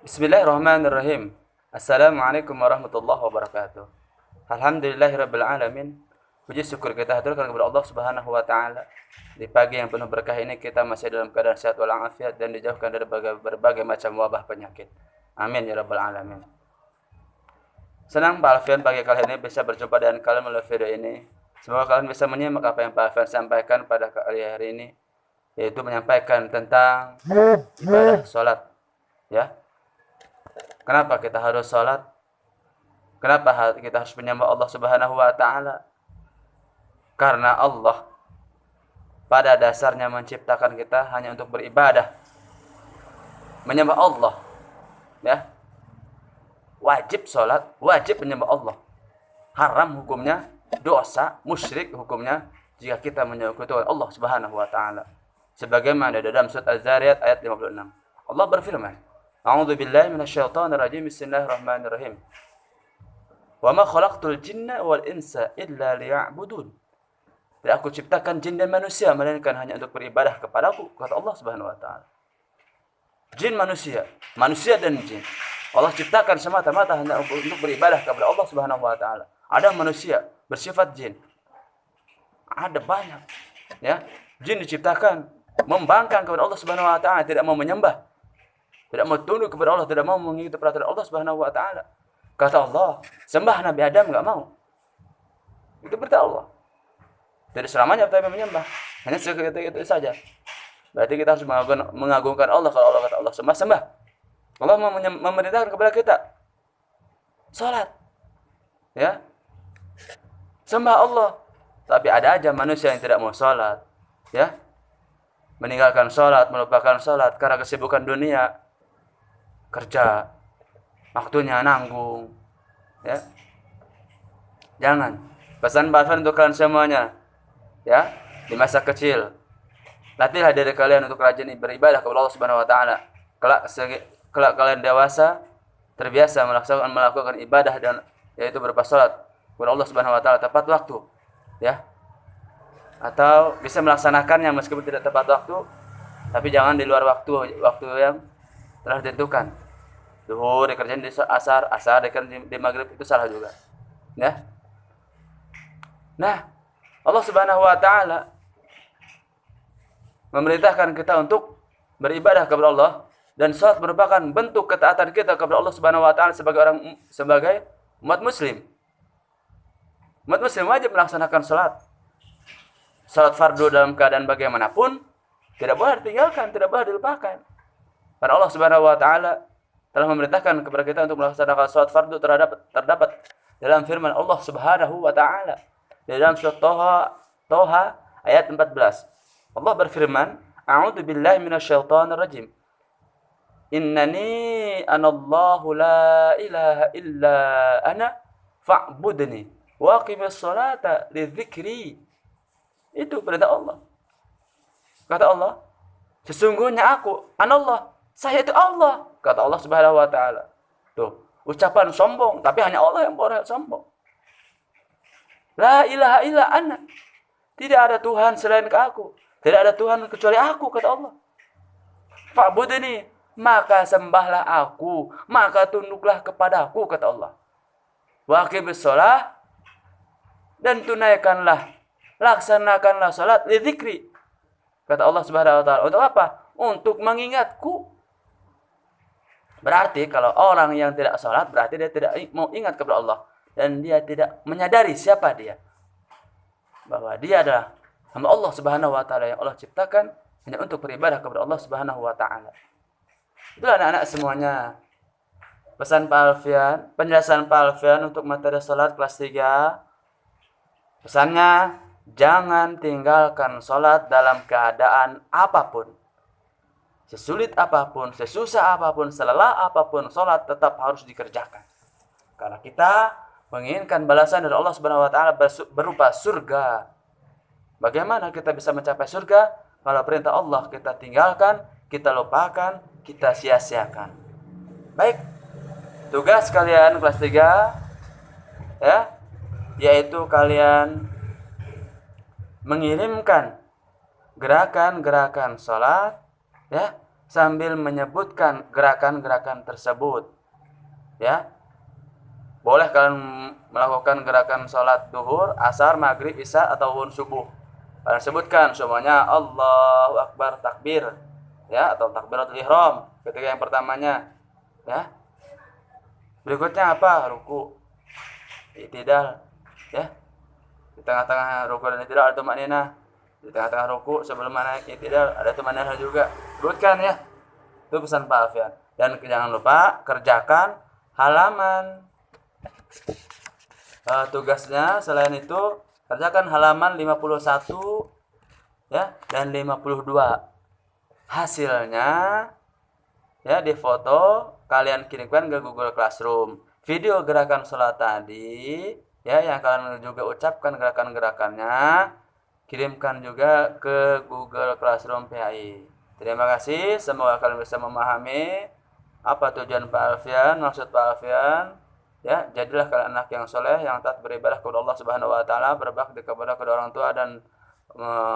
Bismillahirrahmanirrahim. Assalamualaikum warahmatullahi wabarakatuh. Alhamdulillahirabbil alamin. Puji syukur kita haturkan kepada Allah Subhanahu wa taala. Di pagi yang penuh berkah ini kita masih dalam keadaan sehat walafiat dan dijauhkan dari berbagai macam wabah penyakit. Amin ya rabbal alamin. Senang Pak Alfian pagi kali ini bisa berjumpa dengan kalian melalui video ini. Semoga kalian bisa menyimak apa yang Pak Alfian sampaikan pada hari ini, yaitu menyampaikan tentang ibadah sholat. Ya, kenapa kita harus sholat? Kenapa kita harus menyembah Allah Subhanahu wa taala? Karena Allah pada dasarnya menciptakan kita hanya untuk beribadah, menyembah Allah. Ya, wajib sholat, wajib menyembah Allah. Haram hukumnya, dosa, musyrik hukumnya jika kita menyekutukan Allah Subhanahu wa taala. Sebagaimana dalam surat Az-Zariyat ayat 56. Allah berfirman, A'udzu billahi minasyaitonir rajim. Bismillahirrahmanirrahim. Wa ma khalaqtul jinna wal insa illa liya'budun. Tidak aku ciptakan jin dan manusia melainkan hanya untuk beribadah kepadaku, kata Allah Subhanahu wa taala. Jin manusia, manusia dan jin. Allah ciptakan semata-mata hanya untuk beribadah kepada Allah Subhanahu wa taala. Ada manusia bersifat jin. Ada banyak. Ya, jin diciptakan membangkang kepada Allah Subhanahu wa taala, tidak mau menyembah, tidak mau tunduk kepada Allah, tidak mau mengikuti peraturan Allah Subhanahu wa taala. Kata Allah, sembah Nabi Adam, enggak mau. Itu perintah Allah. Tidak selamanya tapi menyembah, hanya seketika itu saja. Berarti kita harus mengagungkan Allah. Kalau Allah kata Allah sembah. Allah memerintahkan kepada kita salat. Ya. Sembah Allah. Tapi ada aja manusia yang tidak mau salat, ya. Meninggalkan salat, melupakan salat karena kesibukan dunia. Kerja, waktunya nanggung, ya. Jangan. Pesan Pak Alfian untuk kalian semuanya, ya, di masa kecil, latihlah diri kalian untuk rajin beribadah kepada Allah Subhanahu wa taala. Kelak kalian dewasa, terbiasa melakukan ibadah dan yaitu berupa salat kepada Allah Subhanahu wa taala tepat waktu, ya. Atau bisa melaksanakannya meskipun tidak tepat waktu, tapi jangan di luar waktu yang telah ditentukan. Zuhur dikerjain di asar dikerjain di maghrib, itu salah juga. Ya. Nah, Allah Subhanahu wa taala memerintahkan kita untuk beribadah kepada Allah, dan salat merupakan bentuk ketaatan kita kepada Allah Subhanahu wa taala sebagai umat muslim. Umat muslim wajib melaksanakan salat. Salat fardu dalam keadaan bagaimanapun tidak boleh ditinggalkan, tidak boleh dilupakan. Karena Allah Subhanahu wa taala telah memerintahkan kepada kita untuk melaksanakan salat fardu terdapat dalam firman Allah Subhanahu wa taala dalam surat Toha ayat 14. Allah berfirman, A'udzu billahi minasyaitonir rajim. Innani anallahu la ilaha illa ana fa'budni wa aqimis salata lidzikri. Itu perintah Allah. Kata Allah, sesungguhnya aku, anallah, saya itu Allah, kata Allah Subhanahu wa taala. Tuh, ucapan sombong, tapi hanya Allah yang boleh sombong. La ilaha illa ana. Tidak ada Tuhan selain aku. Tidak ada Tuhan kecuali aku, kata Allah. Fa'budni, maka sembahlah aku, maka tunduklah kepadaku, kata Allah. Wa aqimis shalah, dan tunaikanlah, laksanakanlah salat lidzikri, kata Allah Subhanahu wa taala. Untuk apa? Untuk mengingatku. Berarti kalau orang yang tidak salat, berarti dia tidak mau ingat kepada Allah, dan dia tidak menyadari siapa dia, bahwa dia adalah hamba Allah Subhanahu wa taala yang Allah ciptakan hanya untuk beribadah kepada Allah Subhanahu wa taala. Itulah anak-anak semuanya. Pesan Pak Alfian, penjelasan Pak Alfian untuk materi salat kelas 3. Pesannya, jangan tinggalkan salat dalam keadaan apapun. Sesulit apapun, sesusah apapun, selelah apapun, salat tetap harus dikerjakan. Karena kita menginginkan balasan dari Allah Subhanahu wa taala berupa surga. Bagaimana kita bisa mencapai surga kalau perintah Allah kita tinggalkan, kita lupakan, kita sia-siakan? Baik. Tugas kalian kelas 3, ya, yaitu kalian mengirimkan gerakan-gerakan salat, ya, sambil menyebutkan gerakan-gerakan tersebut. Ya, boleh kalian melakukan gerakan sholat duhur, asar, maghrib, isya ataupun subuh. Kalian sebutkan semuanya Allahu Akbar takbir, ya, atau takbiratul ihram ketika yang pertamanya, ya. Berikutnya apa? Ruku, i'tidal, ya. Di tengah-tengah ruku dan i'tidal ada tumakninah. Di tengah-tengah ruku sebelum naik i'tidal ada tumakninah juga. Sebutkan ya. Itu pesan Pak Alfian. Dan jangan lupa kerjakan halaman. Tugasnya selain itu kerjakan halaman 51 ya dan 52. Hasilnya ya difoto, kalian kirimkan ke Google Classroom. Video gerakan sholat tadi ya yang kalian juga ucapkan gerakan-gerakannya, kirimkan juga ke Google Classroom PHI. Terima kasih, semoga kalian bisa memahami apa tujuan Pak Alfian, maksud Pak Alfian. Ya, jadilah kalian anak yang soleh, yang taat beribadah kepada Allah Subhanahu wa taala, berbakti kepada kedua orang tua dan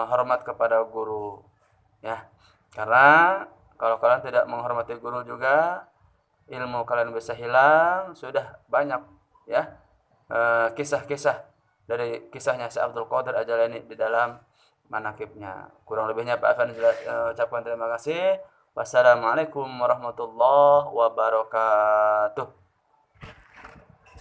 hormat kepada guru. Ya. Karena kalau kalian tidak menghormati guru juga, ilmu kalian bisa hilang. Sudah banyak ya kisah-kisah dari kisahnya Syekh Abdul Qadir Al-Jailani di dalam manaqibnya. Kurang lebihnya Pak Afan ucapkan terima kasih. Wassalamualaikum warahmatullahi wabarakatuh.